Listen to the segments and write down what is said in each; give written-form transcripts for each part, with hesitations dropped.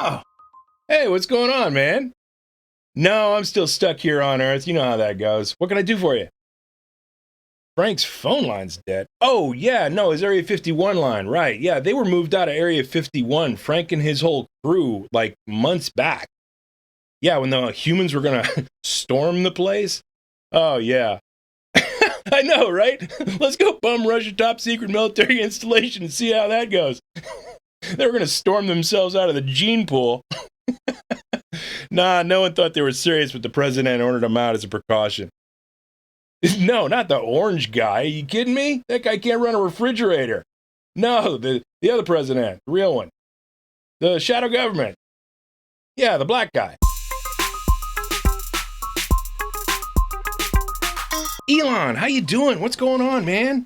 Oh, hey, what's going on, man? No, I'm still stuck here on Earth. You know how that goes. What can I do for you? Frank's phone line's dead. Oh, yeah, no, his Area 51 line, right. Yeah, they were moved out of Area 51, Frank and his whole crew, like months back. Yeah, when the humans were gonna storm the place. Oh, yeah. I know, right? Let's go bum rush a top secret military installation and see how that goes. They were gonna storm themselves out of the gene pool. Nah, no one thought they were serious, but the president ordered them out as a precaution. No, not the orange guy. Are you kidding me? That guy can't run a refrigerator. No, the other president, the real one. The shadow government. Yeah, the black guy. Elon, how you doing? What's going on, man?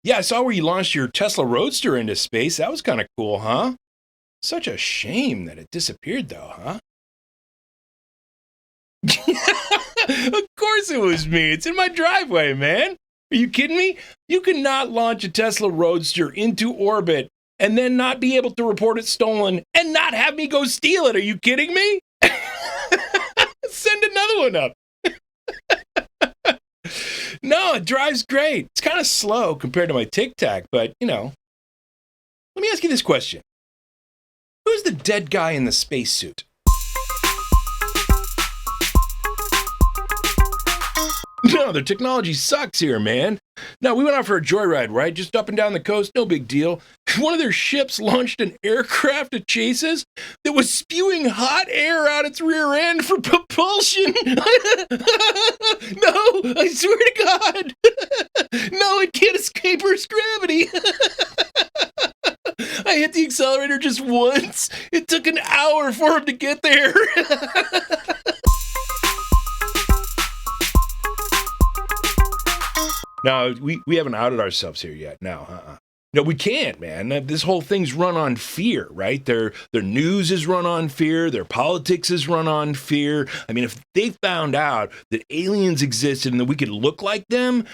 Yeah, I saw where you launched your Tesla Roadster into space. That was kind of cool, huh? Such a shame that it disappeared, though, huh? Of course it was me. It's in my driveway, man. Are you kidding me? You cannot launch a Tesla Roadster into orbit and then not be able to report it stolen and not have me go steal it. Are you kidding me? Send another one up. No, it drives great. It's kind of slow compared to my Tic Tac, but, you know. Let me ask you this question. Who's the dead guy in the spacesuit? No, their technology sucks here, man. No, we went out for a joyride, right? Just up and down the coast, no big deal. One of their ships launched an aircraft to chase us that was spewing hot air out its rear end for propulsion. No, I swear to God. No, it can't escape Earth's gravity. I hit the accelerator just once. It took an hour for him to get there. No, we haven't outed ourselves here yet. No, we can't, man. This whole thing's run on fear, right? Their news is run on fear. Their politics is run on fear. I mean, if they found out that aliens existed and that we could look like them,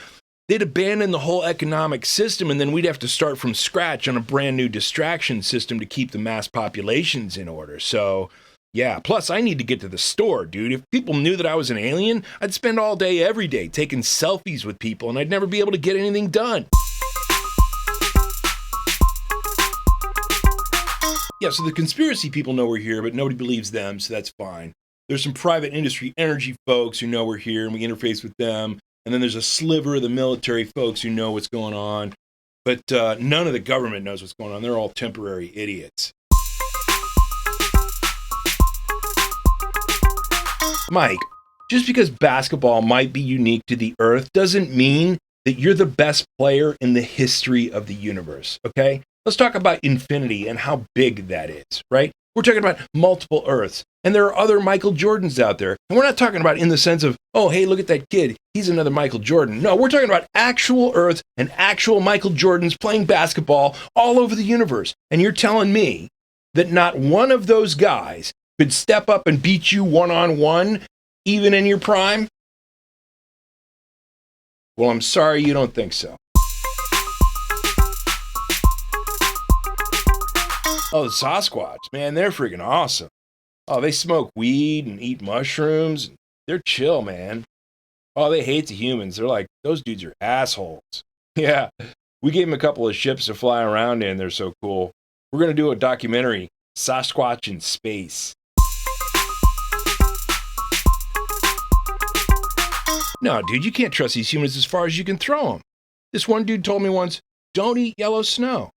they'd abandon the whole economic system, and then we'd have to start from scratch on a brand new distraction system to keep the mass populations in order. So, yeah, plus I need to get to the store, dude. If people knew that I was an alien, I'd spend all day, every day, taking selfies with people, and I'd never be able to get anything done. Yeah, so the conspiracy people know we're here, but nobody believes them, so that's fine. There's some private industry energy folks who know we're here, and we interface with them. And then there's a sliver of the military folks who know what's going on. But none of the government knows what's going on. They're all temporary idiots. Mike, just because basketball might be unique to the Earth doesn't mean that you're the best player in the history of the universe, okay? Let's talk about infinity and how big that is, right? We're talking about multiple Earths, and there are other Michael Jordans out there. And we're not talking about in the sense of, oh, hey, look at that kid. He's another Michael Jordan. No, we're talking about actual Earths and actual Michael Jordans playing basketball all over the universe. And you're telling me that not one of those guys could step up and beat you one-on-one, even in your prime? Well, I'm sorry you don't think so. Oh, the Sasquatch, man, they're freaking awesome. Oh, they smoke weed and eat mushrooms. They're chill, man. Oh, they hate the humans. They're like, those dudes are assholes. Yeah, we gave them a couple of ships to fly around in. They're so cool. We're going to do a documentary, Sasquatch in Space. No, dude, you can't trust these humans as far as you can throw them. This one dude told me once, don't eat yellow snow.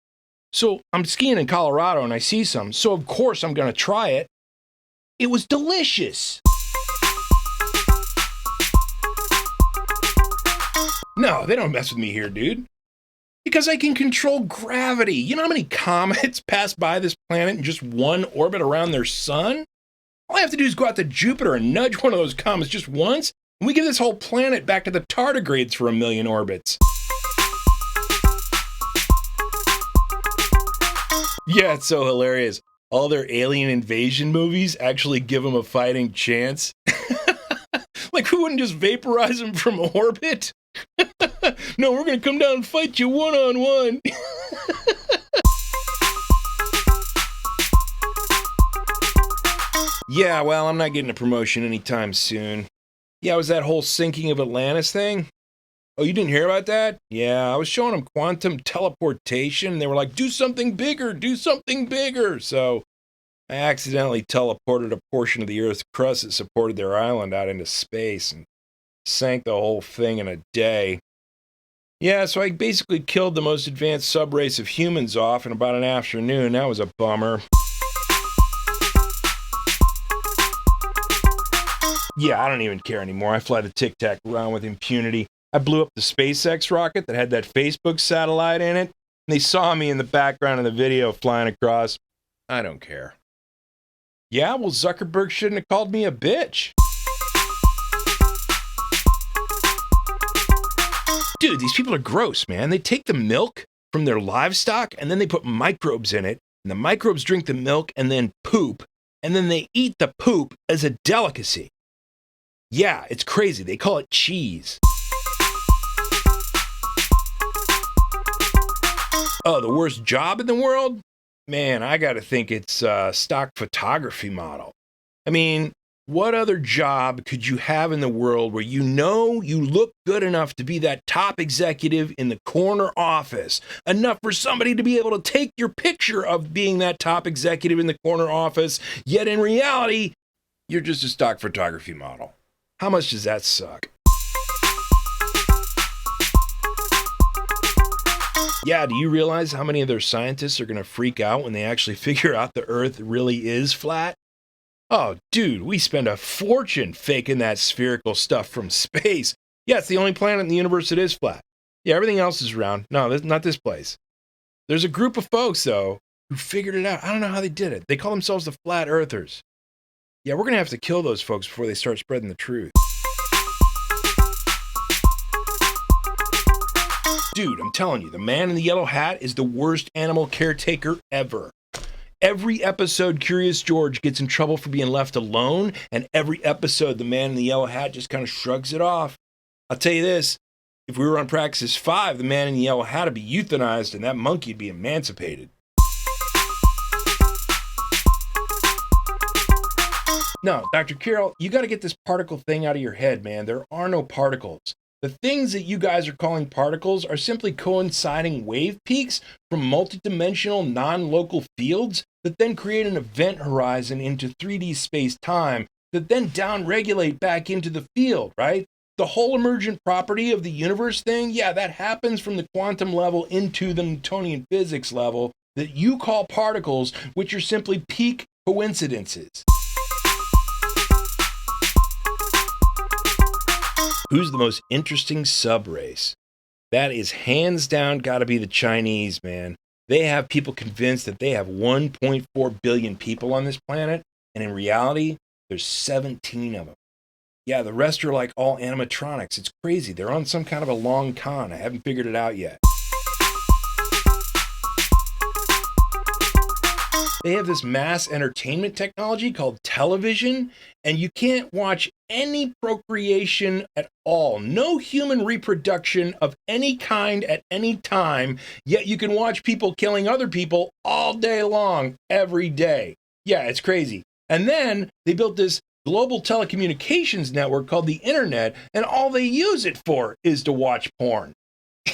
So I'm skiing in Colorado and I see some, so of course I'm going to try it. It was delicious. No, they don't mess with me here, dude. Because I can control gravity. You know how many comets pass by this planet in just one orbit around their sun? All I have to do is go out to Jupiter and nudge one of those comets just once, and we give this whole planet back to the tardigrades for 1 million orbits. Yeah, it's so hilarious. All their alien invasion movies actually give them a fighting chance. Like, who wouldn't just vaporize them from orbit? No, we're going to come down and fight you one-on-one. Yeah, well, I'm not getting a promotion anytime soon. Yeah, was that whole sinking of Atlantis thing? Oh, you didn't hear about that? Yeah, I was showing them quantum teleportation, and they were like, do something bigger, do something bigger. So I accidentally teleported a portion of the Earth's crust that supported their island out into space and sank the whole thing in a day. Yeah, so I basically killed the most advanced subrace of humans off in about an afternoon. That was a bummer. Yeah, I don't even care anymore. I fly the Tic Tac around with impunity. I blew up the SpaceX rocket that had that Facebook satellite in it, and they saw me in the background of the video flying across. I don't care. Yeah, well, Zuckerberg shouldn't have called me a bitch. Dude, these people are gross, man. They take the milk from their livestock, and then they put microbes in it, and the microbes drink the milk and then poop, and then they eat the poop as a delicacy. Yeah, it's crazy. They call it cheese. Oh, the worst job in the world? Man, I gotta think it's stock photography model. I mean, what other job could you have in the world where you know you look good enough to be that top executive in the corner office, enough for somebody to be able to take your picture of being that top executive in the corner office, yet in reality, you're just a stock photography model? How much does that suck? Yeah, do you realize how many of their scientists are going to freak out when they actually figure out the Earth really is flat? Oh, dude, we spend a fortune faking that spherical stuff from space. Yeah, it's the only planet in the universe that is flat. Yeah, everything else is round. No, not this place. There's a group of folks, though, who figured it out. I don't know how they did it. They call themselves the Flat Earthers. Yeah, we're going to have to kill those folks before they start spreading the truth. Dude, I'm telling you, the man in the yellow hat is the worst animal caretaker ever. Every episode, Curious George gets in trouble for being left alone, and every episode, the man in the yellow hat just kind of shrugs it off. I'll tell you this, if we were on Praxis 5, the man in the yellow hat would be euthanized, and that monkey would be emancipated. No, Dr. Carroll, you got to get this particle thing out of your head, man. There are no particles. The things that you guys are calling particles are simply coinciding wave peaks from multidimensional non-local fields that then create an event horizon into 3D space-time that then downregulate back into the field, right? The whole emergent property of the universe thing, yeah, that happens from the quantum level into the Newtonian physics level that you call particles, which are simply peak coincidences. Who's the most interesting subrace? That is hands down got to be the Chinese, man. They have people convinced that they have 1.4 billion people on this planet, and in reality, there's 17 of them. Yeah, the rest are like all animatronics. It's crazy. They're on some kind of a long con. I haven't figured it out yet. They have this mass entertainment technology called television, and you can't watch any procreation at all. No human reproduction of any kind at any time, yet you can watch people killing other people all day long, every day. Yeah, it's crazy. And then they built this global telecommunications network called the internet, and all they use it for is to watch porn.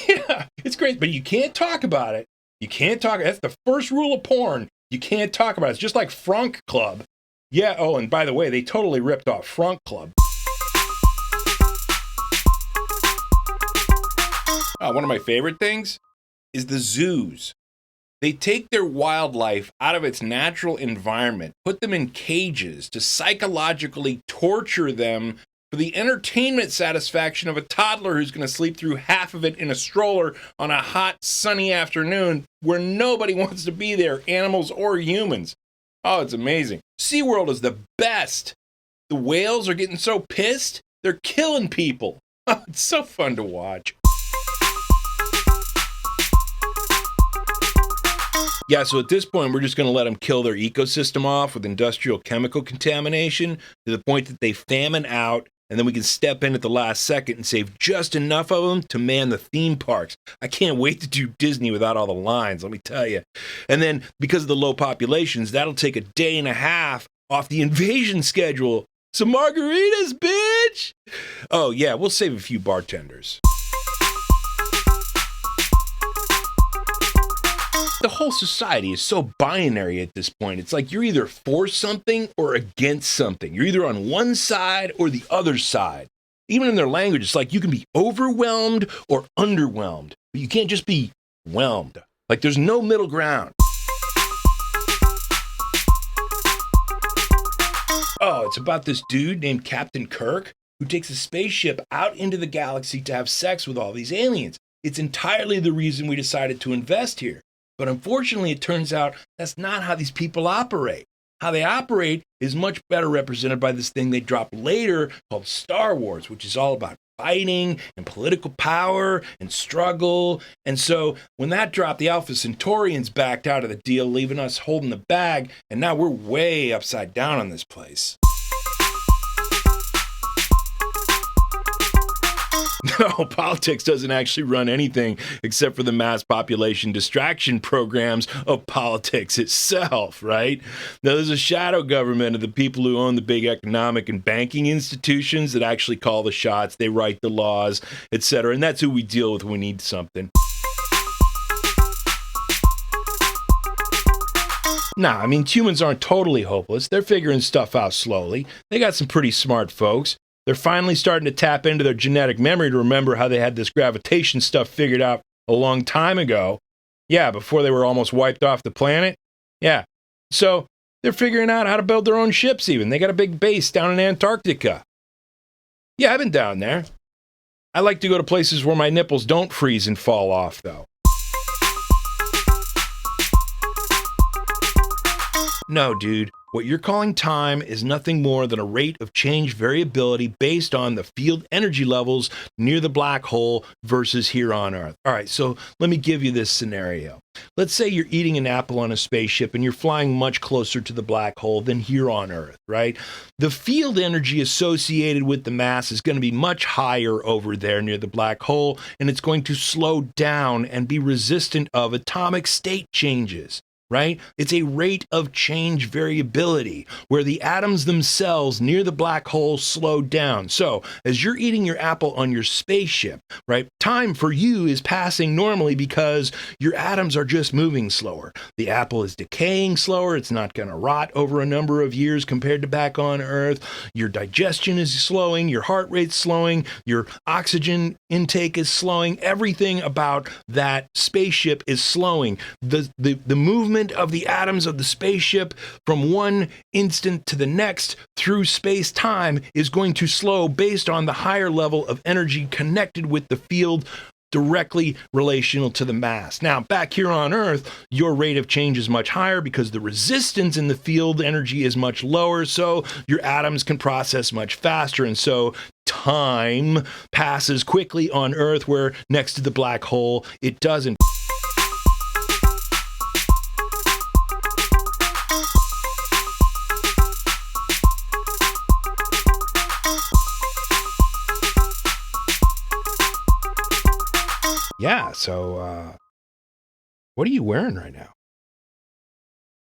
Yeah, it's great, but you can't talk about it. You can't talk. That's the first rule of porn. You can't talk about it. It's just like Franck Club. Yeah, oh, and by the way, they totally ripped off Franck Club. One of my favorite things is the zoos. They take their wildlife out of its natural environment, put them in cages to psychologically torture them for the entertainment satisfaction of a toddler who's going to sleep through half of it in a stroller on a hot, sunny afternoon where nobody wants to be there, animals or humans. Oh, it's amazing. SeaWorld is the best. The whales are getting so pissed, they're killing people. It's so fun to watch. Yeah, so at this point, we're just going to let them kill their ecosystem off with industrial chemical contamination to the point that they famine out, and then we can step in at the last second and save just enough of them to man the theme parks. I can't wait to do Disney without all the lines, let me tell you. And then, because of the low populations, that'll take a day and a half off the invasion schedule. Some margaritas, bitch! Oh, yeah, we'll save a few bartenders. The whole society is so binary at this point. It's like you're either for something or against something. You're either on one side or the other side. Even in their language, it's like you can be overwhelmed or underwhelmed, but you can't just be whelmed. Like there's no middle ground. Oh, it's about this dude named Captain Kirk who takes a spaceship out into the galaxy to have sex with all these aliens. It's entirely the reason we decided to invest here. But unfortunately, it turns out that's not how these people operate. How they operate is much better represented by this thing they dropped later called Star Wars, which is all about fighting and political power and struggle. And so when that dropped, the Alpha Centaurians backed out of the deal, leaving us holding the bag. And now we're way upside down on this place. No, politics doesn't actually run anything except for the mass population distraction programs of politics itself, right? Now, there's a shadow government of the people who own the big economic and banking institutions that actually call the shots, they write the laws, etc. And that's who we deal with when we need something. Nah, I mean, humans aren't totally hopeless. They're figuring stuff out slowly. They got some pretty smart folks. They're finally starting to tap into their genetic memory to remember how they had this gravitation stuff figured out a long time ago. Yeah, before they were almost wiped off the planet. Yeah. So they're figuring out how to build their own ships even. They got a big base down in Antarctica. Yeah, I've been down there. I like to go to places where my nipples don't freeze and fall off, though. No, dude. What you're calling time is nothing more than a rate of change variability based on the field energy levels near the black hole versus here on Earth. All right, so let me give you this scenario. Let's say you're eating an apple on a spaceship and you're flying much closer to the black hole than here on Earth, right? The field energy associated with the mass is going to be much higher over there near the black hole, and it's going to slow down and be resistant of atomic state changes. Right? It's a rate of change variability where the atoms themselves near the black hole slow down. So as you're eating your apple on your spaceship, right, time for you is passing normally because your atoms are just moving slower. The apple is decaying slower. It's not going to rot over a number of years compared to back on Earth. Your digestion is slowing. Your heart rate's slowing. Your oxygen intake is slowing. Everything about that spaceship is slowing. The movement of the atoms of the spaceship from one instant to the next through space-time is going to slow based on the higher level of energy connected with the field directly relational to the mass. Now, back here on Earth, your rate of change is much higher because the resistance in the field energy is much lower, so your atoms can process much faster, and so time passes quickly on Earth, where next to the black hole, it doesn't. Yeah, so, what are you wearing right now?